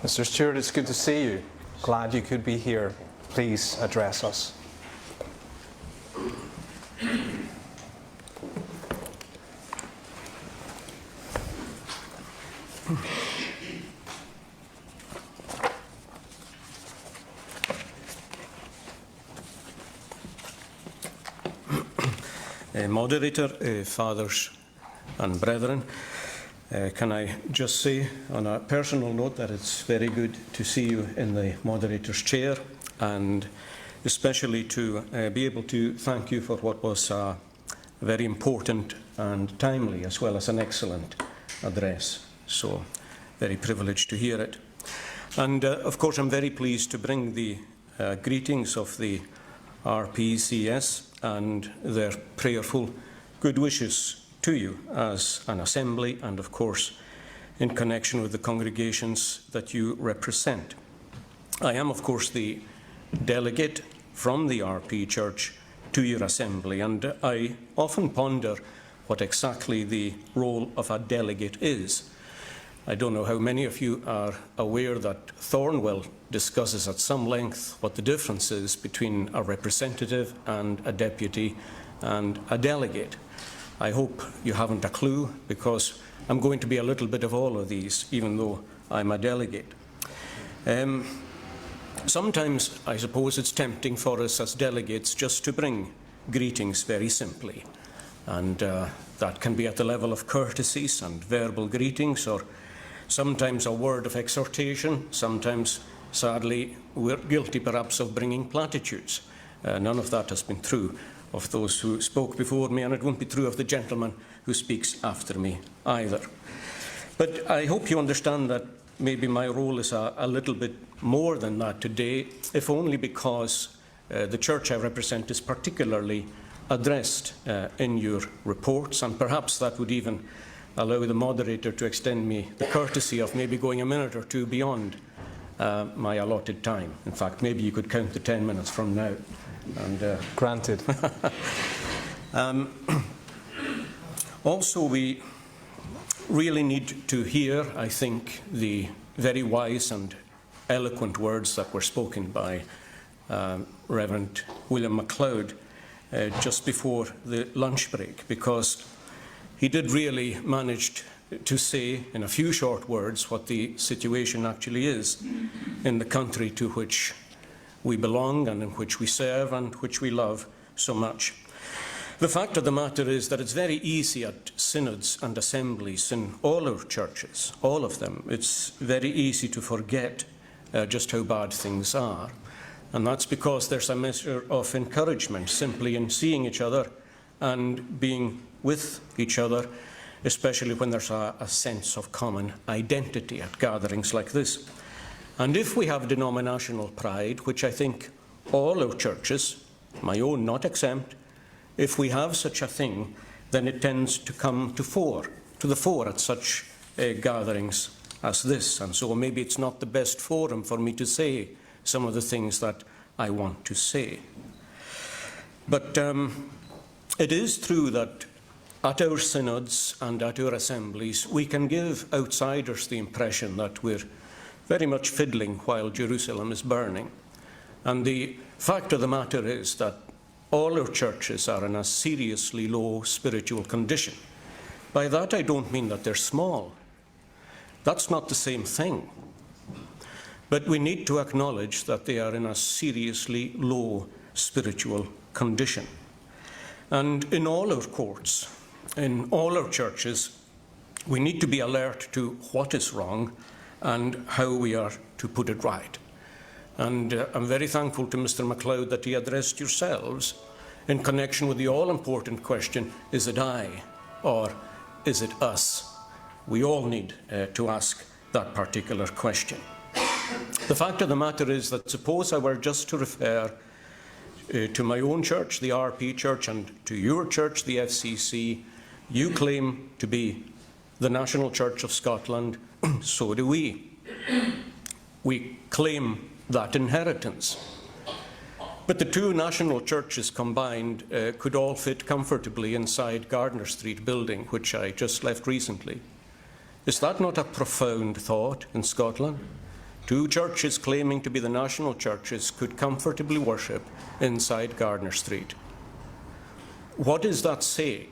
Mr. Stewart, it's good to see you. Glad you could be here. Please address us. Moderator, fathers and brethren, can I just say on a personal note that it's very good to see you in the moderator's chair, and especially to be able to thank you for what was a very important and timely as well as an excellent address. So very privileged to hear it. And of course I'm very pleased to bring the greetings of the RPCS and their prayerful good wishes to you as an assembly and of course in connection with the congregations that you represent. I am of course the delegate from the RP Church to your assembly, and I often ponder what exactly the role of a delegate is. I don't know how many of you are aware that Thornwell discusses at some length what the difference is between a representative and a deputy and a delegate. I hope you haven't a clue, because I'm going to be a little bit of all of these, even though I'm a delegate. Sometimes I suppose it's tempting for us as delegates just to bring greetings very simply, and that can be at the level of courtesies and verbal greetings, or sometimes a word of exhortation. Sometimes, sadly, we're guilty perhaps of bringing platitudes. None of that has been true of those who spoke before me, and it won't be true of the gentleman who speaks after me either. But I hope you understand that maybe my role is a little bit more than that today, if only because the church I represent is particularly addressed in your reports, and perhaps that would even allow the moderator to extend me the courtesy of maybe going a minute or two beyond my allotted time. In fact, maybe you could count the 10 minutes from now. And, Granted. Also, we really need to hear, I think, the very wise and eloquent words that were spoken by Reverend William MacLeod just before the lunch break, because he did really manage to say in a few short words what the situation actually is in the country to which we belong and in which we serve and which we love so much. The fact of the matter is that it's very easy at synods and assemblies in all our churches, all of them. It's very easy to forget just how bad things are. And that's because there's a measure of encouragement simply in seeing each other and being with each other, especially when there's a sense of common identity at gatherings like this. And if we have denominational pride, which I think all our churches, my own not exempt, if we have such a thing, then it tends to come to the fore at such gatherings as this. And so maybe it's not the best forum for me to say some of the things that I want to say. But it is true that at our synods and at our assemblies, we can give outsiders the impression that we're very much fiddling while Jerusalem is burning. And the fact of the matter is that all our churches are in a seriously low spiritual condition. By that I don't mean that they're small. That's not the same thing. But we need to acknowledge that they are in a seriously low spiritual condition. And in all our courts, in all our churches, we need to be alert to what is wrong and how we are to put it right. And I'm very thankful to Mr. MacLeod that he addressed yourselves in connection with the all-important question, is it I or is it us? We all need to ask that particular question. The fact of the matter is that suppose I were just to refer to my own church, the RP Church, and to your church, the FCC. You claim to be the National Church of Scotland, so do we. We claim that inheritance. But the two national churches combined could all fit comfortably inside Gardner Street building, which I just left recently. Is that not a profound thought in Scotland? two churches claiming to be the national churches could comfortably worship inside Gardner Street. What does that say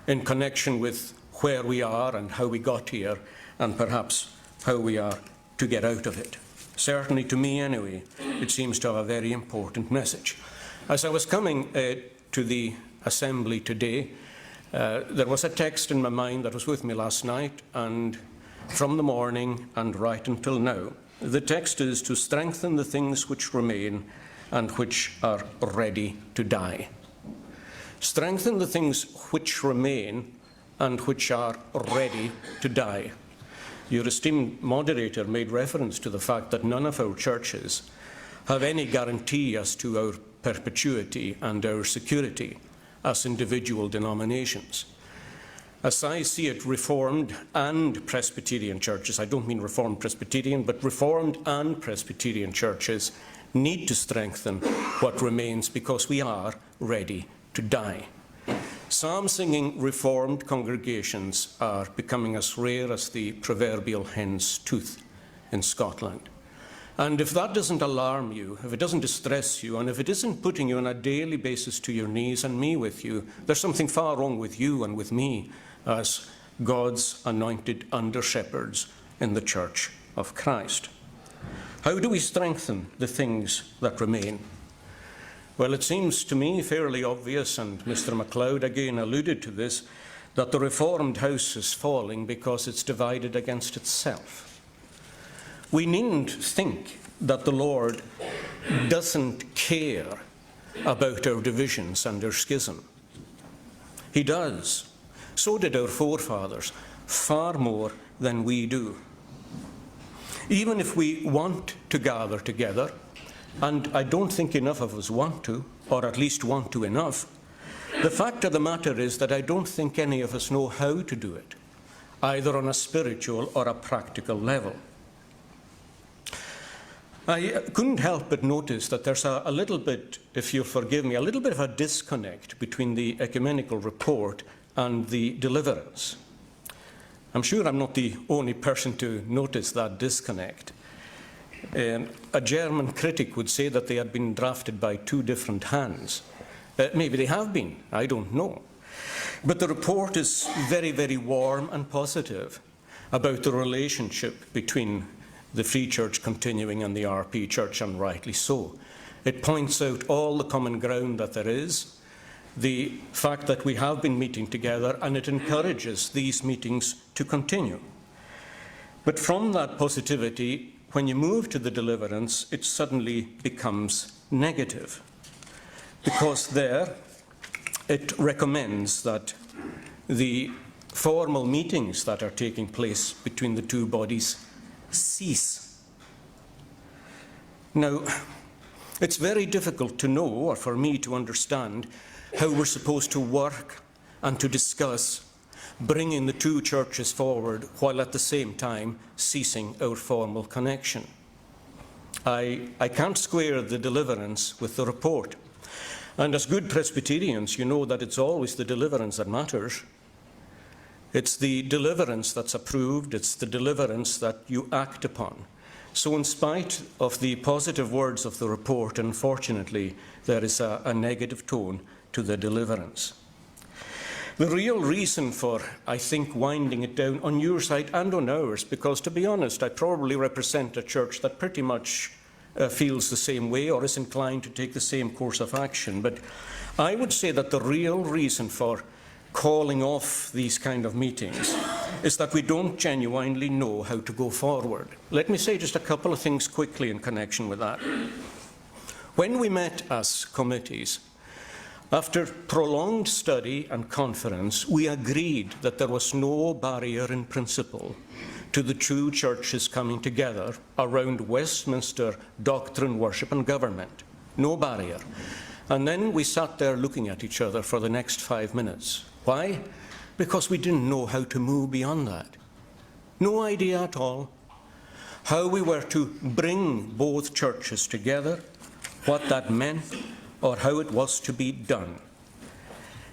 in connection with where we are and how we got here, and perhaps how we are to get out of it? Certainly to me anyway, it seems to have a very important message. As I was coming to the assembly today, there was a text in my mind that was with me last night, and from the morning and right until now. The text is to strengthen the things which remain and which are ready to die. Strengthen the things which remain and which are ready to die. Your esteemed moderator made reference to the fact that none of our churches have any guarantee as to our perpetuity and our security as individual denominations. As I see it, Reformed and Presbyterian churches, I don't mean Reformed Presbyterian, but Reformed and Presbyterian churches need to strengthen what remains because we are ready to die. Psalm-singing Reformed congregations are becoming as rare as the proverbial hen's tooth in Scotland. And if that doesn't alarm you, if it doesn't distress you, and if it isn't putting you on a daily basis to your knees and me with you, there's something far wrong with you and with me as God's anointed under-shepherds in the Church of Christ. How do we strengthen the things that remain? Well, it seems to me fairly obvious, and Mr. MacLeod again alluded to this, that the Reformed house is falling because it's divided against itself. We needn't think that the Lord doesn't care about our divisions and our schism. He does. So did our forefathers, far more than we do. Even if we want to gather together, and I don't think enough of us want to, or at least want to enough, the fact of the matter is that I don't think any of us know how to do it, either on a spiritual or a practical level. I couldn't help but notice that there's a little bit, if you'll forgive me, a little bit of a disconnect between the ecumenical report and the Deliverance. I'm sure I'm not the only person to notice that disconnect. A German critic would say that they had been drafted by two different hands. Maybe they have been, I don't know. But the report is very, very warm and positive about the relationship between the Free Church continuing and the RP Church, and rightly so. It points out all the common ground that there is, the fact that we have been meeting together, and it encourages these meetings to continue. But from that positivity, when you move to the Deliverance, it suddenly becomes negative, because there it recommends that the formal meetings that are taking place between the two bodies cease. Now, it's very difficult to know, or for me to understand, how we're supposed to work and to discuss bringing the two churches forward while at the same time ceasing our formal connection. I can't square the Deliverance with the report. And as good Presbyterians, you know that it's always the Deliverance that matters. It's the Deliverance that's approved. It's the Deliverance that you act upon. So in spite of the positive words of the report, unfortunately, there is a negative tone to the Deliverance. The real reason for, I think, winding it down on your side and on ours, because to be honest, I probably represent a church that pretty much feels the same way or is inclined to take the same course of action. But I would say that the real reason for calling off these kind of meetings is that we don't genuinely know how to go forward. Let me say just a couple of things quickly in connection with that. When we met as committees, after prolonged study and conference, we agreed that there was no barrier in principle to the two churches coming together around Westminster doctrine, worship and government. No barrier. And then we sat there looking at each other for the next 5 minutes. Why? Because we didn't know how to move beyond that. No idea at all how we were to bring both churches together, what that meant, or how it was to be done.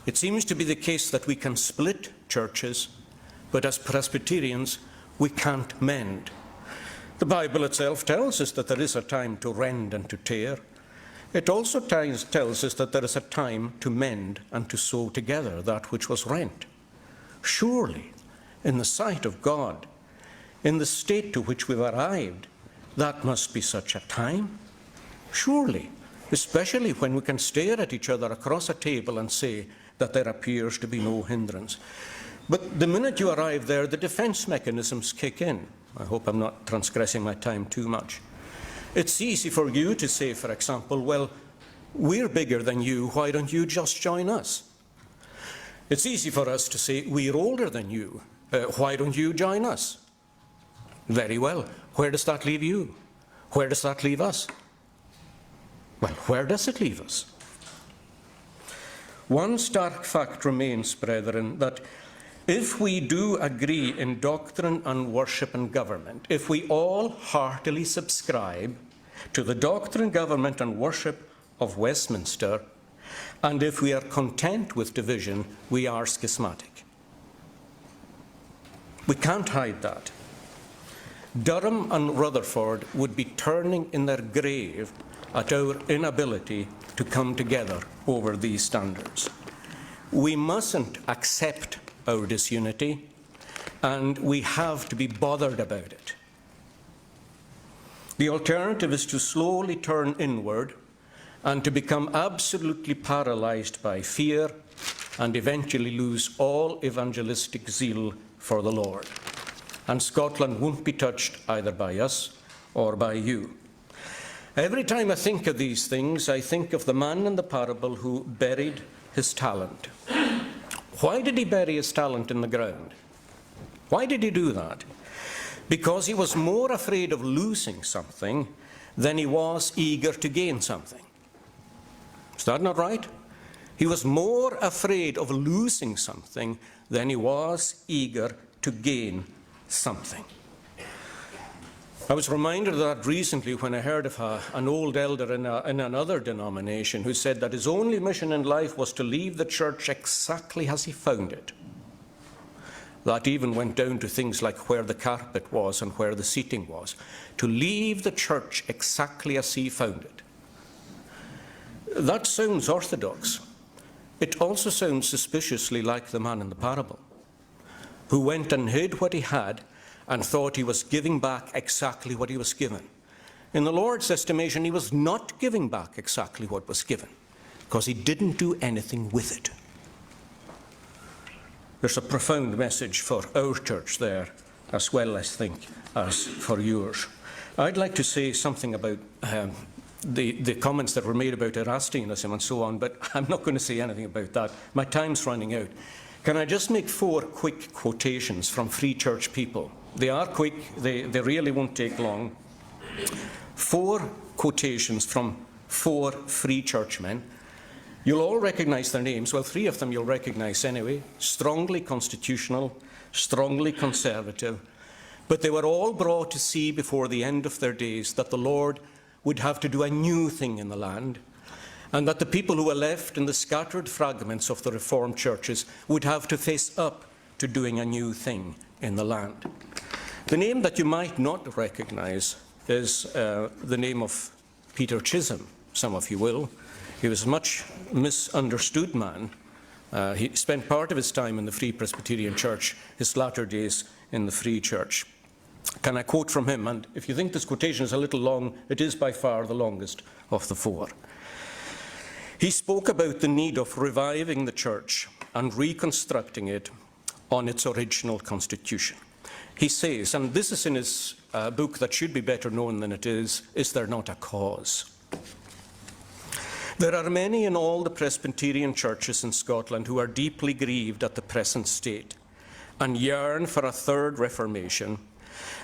It seems to be the case that we can split churches, but as Presbyterians, we can't mend. The Bible itself tells us that there is a time to rend and to tear. It also tells us that there is a time to mend and to sew together that which was rent. Surely, in the sight of God, in the state to which we've arrived, that must be such a time. Surely, especially when we can stare at each other across a table and say that there appears to be no hindrance. But the minute you arrive there, the defense mechanisms kick in. I hope I'm not transgressing my time too much. It's easy for you to say, for example, well, we're bigger than you, why don't you just join us? It's easy for us to say, we're older than you, why don't you join us? Very well. Where does that leave you? Where does that leave us? Well, where does it leave us? One stark fact remains, brethren, that if we do agree in doctrine and worship and government, if we all heartily subscribe to the doctrine, government and worship of Westminster, and if we are content with division, we are schismatic. We can't hide that. Durham and Rutherford would be turning in their grave at our inability to come together over these standards. We mustn't accept our disunity, and we have to be bothered about it. The alternative is to slowly turn inward and to become absolutely paralyzed by fear and eventually lose all evangelistic zeal for the Lord. And Scotland won't be touched either by us or by you. Every time I think of these things, I think of the man in the parable who buried his talent. Why did he bury his talent in the ground? Why did he do that? Because he was more afraid of losing something than he was eager to gain something. Is that not right? He was more afraid of losing something than he was eager to gain something. I was reminded of that recently when I heard of an old elder in another denomination who said that his only mission in life was to leave the church exactly as he found it. That even went down to things like where the carpet was and where the seating was. To leave the church exactly as he found it. That sounds orthodox. It also sounds suspiciously like the man in the parable, who went and hid what he had and thought he was giving back exactly what he was given. In the Lord's estimation, he was not giving back exactly what was given, because he didn't do anything with it. There's a profound message for our church there, as well, I think, as for yours. I'd like to say something about the comments that were made about Erastianism and so on, but I'm not going to say anything about that. My time's running out. Can I just make 4 quick quotations from Free Church people? They are quick, they really won't take long. 4 quotations from 4 Free Churchmen. You'll all recognize their names. Well, 3 of them you'll recognize anyway. Strongly constitutional, strongly conservative. But they were all brought to see before the end of their days that the Lord would have to do a new thing in the land, and that the people who were left in the scattered fragments of the Reformed churches would have to face up to doing a new thing in the land. The name that you might not recognize is the name of Peter Chisholm. Some of you will. He was a much misunderstood man. He spent part of his time in the Free Presbyterian Church, his latter days in the Free Church. Can I quote from him? And if you think this quotation is a little long, it is by far the longest of the 4. He spoke about the need of reviving the church and reconstructing it on its original constitution. He says, and this is in his book that should be better known than it is There Not a Cause? There are many in all the Presbyterian churches in Scotland who are deeply grieved at the present state and yearn for a third reformation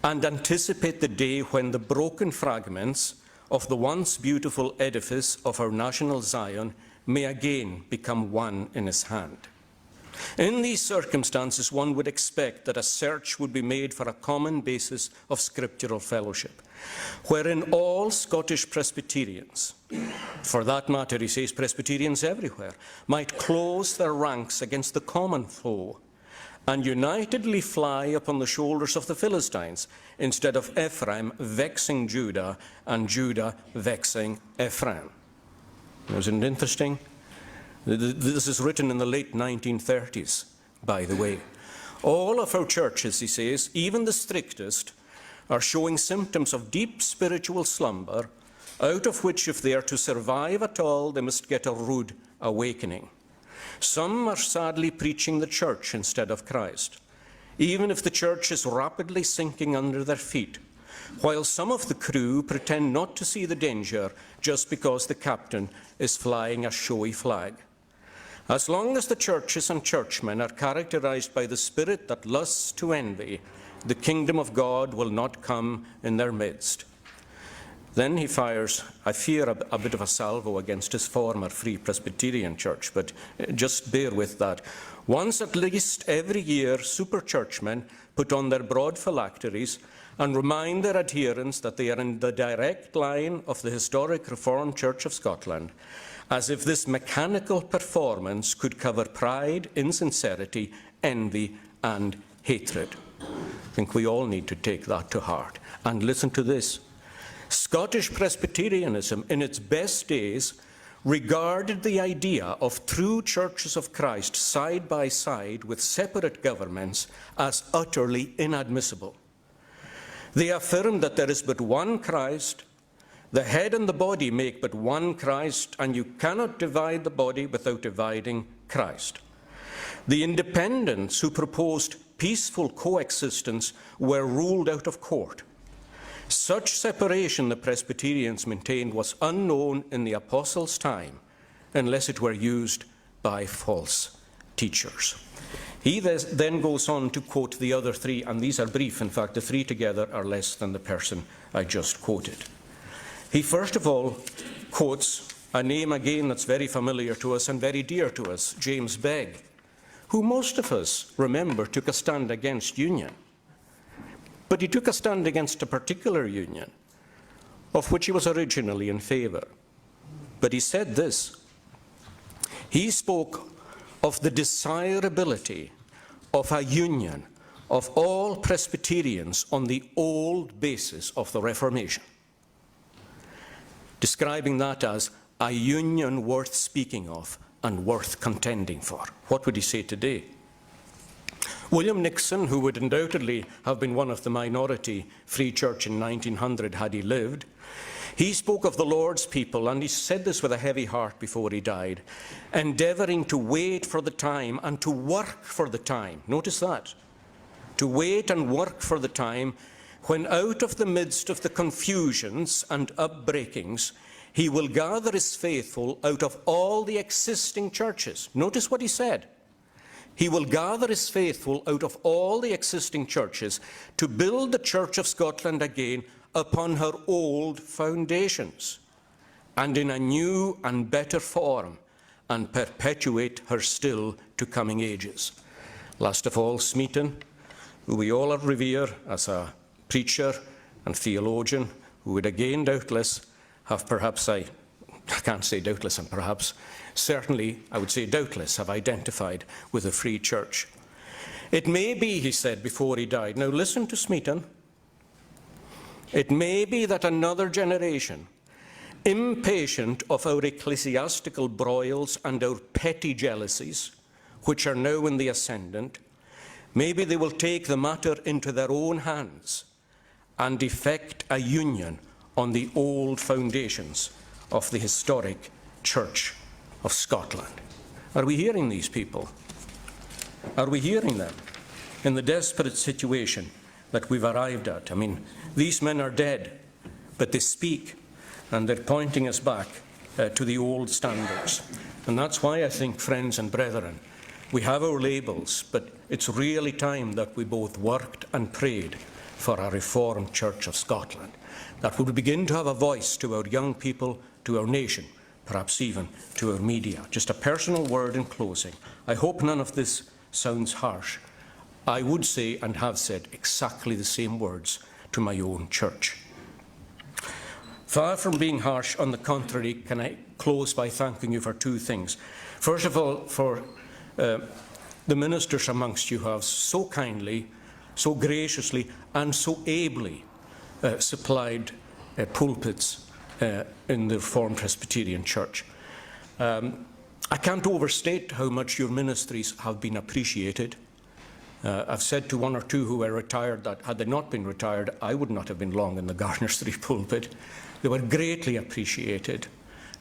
and anticipate the day when the broken fragments of the once beautiful edifice of our national Zion may again become one in his hand. In these circumstances, one would expect that a search would be made for a common basis of scriptural fellowship, wherein all Scottish Presbyterians, for that matter, he says Presbyterians everywhere, might close their ranks against the common foe and unitedly fly upon the shoulders of the Philistines, instead of Ephraim vexing Judah and Judah vexing Ephraim. Isn't it interesting? This is written in the late 1930s, by the way. All of our churches, he says, even the strictest, are showing symptoms of deep spiritual slumber, out of which, if they are to survive at all, they must get a rude awakening. Some are sadly preaching the church instead of Christ, even if the church is rapidly sinking under their feet, while some of the crew pretend not to see the danger just because the captain is flying a showy flag. As long as the churches and churchmen are characterized by the spirit that lusts to envy, the kingdom of God will not come in their midst. Then he fires, I fear, a bit of a salvo against his former Free Presbyterian church, but just bear with that. Once at least every year, super churchmen put on their broad phylacteries and remind their adherents that they are in the direct line of the historic Reformed Church of Scotland, as if this mechanical performance could cover pride, insincerity, envy, and hatred. I think we all need to take that to heart. And listen to this. Scottish Presbyterianism, in its best days, regarded the idea of true churches of Christ side by side with separate governments as utterly inadmissible. They affirmed that there is but one Christ, the head and the body make but one Christ, and you cannot divide the body without dividing Christ. The independents who proposed peaceful coexistence were ruled out of court. Such separation, the Presbyterians maintained, was unknown in the apostles' time, unless it were used by false teachers. He then goes on to quote the other three, and these are brief. In fact, the three together are less than the person I just quoted. He first of all quotes a name again that's very familiar to us and very dear to us, James Begg, who most of us remember took a stand against union. But he took a stand against a particular union, of which he was originally in favour. But he said this. He spoke of the desirability of a union of all Presbyterians on the old basis of the Reformation, describing that as a union worth speaking of and worth contending for. What would he say today? William Nixon, who would undoubtedly have been one of the minority Free Church in 1900 had he lived, he spoke of the Lord's people, and he said this with a heavy heart before he died, endeavouring to wait for the time and to work for the time. Notice that. To wait and work for the time when out of the midst of the confusions and upbreakings, he will gather his faithful out of all the existing churches. Notice what he said. He will gather his faithful out of all the existing churches to build the Church of Scotland again upon her old foundations, and in a new and better form, and perpetuate her still to coming ages. Last of all, Smeaton, who we all revere as a preacher and theologian, who would again doubtless have perhaps, I can't say doubtless and perhaps, certainly, I would say doubtless, have identified with the Free Church. It may be, he said before he died, now listen to Smeaton, it may be that another generation, impatient of our ecclesiastical broils and our petty jealousies, which are now in the ascendant, maybe they will take the matter into their own hands and effect a union on the old foundations of the historic Church of Scotland. Are we hearing these people? Are we hearing them in the desperate situation that we've arrived at? I mean, these men are dead, but they speak, and they're pointing us back to the old standards. And that's why I think, friends and brethren, we have our labels, but it's really time that we both worked and prayed for a Reformed Church of Scotland, that we would begin to have a voice to our young people, to our nation, perhaps even to our media. Just a personal word in closing. I hope none of this sounds harsh. I would say and have said exactly the same words to my own church. Far from being harsh, on the contrary, can I close by thanking you for two things. First of all, for the ministers amongst you have so kindly, so graciously, and so ably supplied pulpits in the Reformed Presbyterian Church. I can't overstate how much your ministries have been appreciated. I've said to one or two who were retired that had they not been retired, I would not have been long in the Garner Street pulpit. They were greatly appreciated,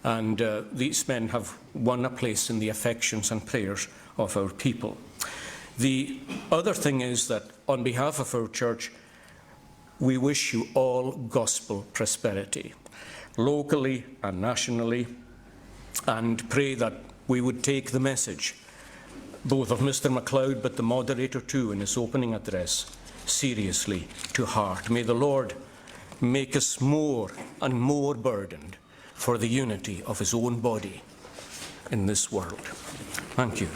and these men have won a place in the affections and prayers of our people. The other thing is that on behalf of our church, we wish you all gospel prosperity, locally and nationally, and pray that we would take the message, both of Mr. MacLeod, but the moderator too, in his opening address, seriously to heart. May the Lord make us more and more burdened for the unity of his own body in this world. Thank you.